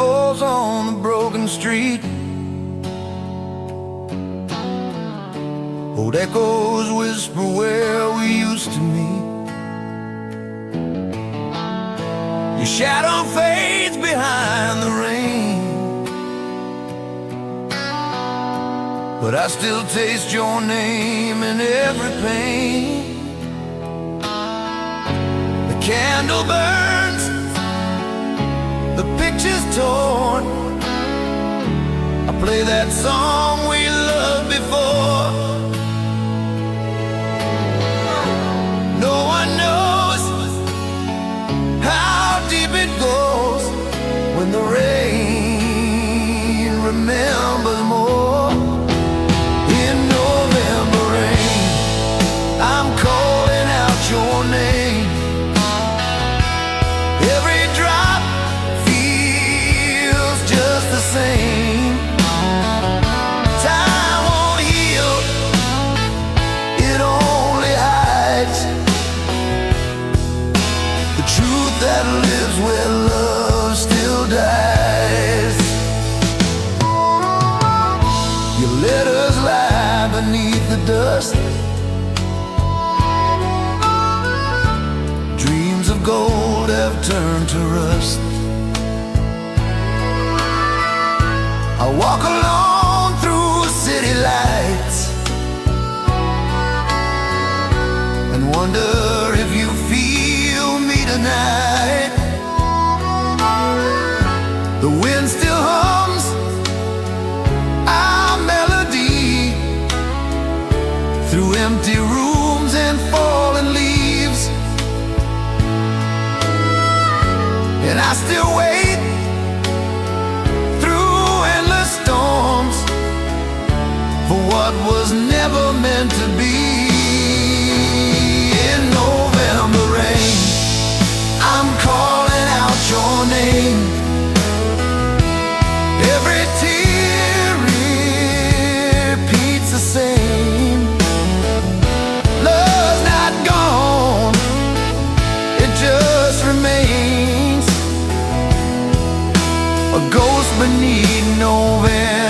echoes on the broken street. Old echoes whisper where we used to meet. Your shadow fades behind the rain, but I still taste your name in every pain. The candle burns, the picture's torn. I play that song we loved before. No one knows how deep it goes when the rain remembers more. In November rain, I'm calling out your name. Every drop feels just the same. Time won't heal, it only hides the truth that lives where love still dies. Your letters lie beneath the dust. Dreams of gold have turned to rust. I walk alone through city lights and wonder if you feel me tonight. The wind still hums our melody through empty rooms and fallen leaves, and I still wait through endless storms for what was never meant to be. In November rain, I'm calling out your name. Every tear repeats the same. Love's not gone, it just remains a ghost beneath November.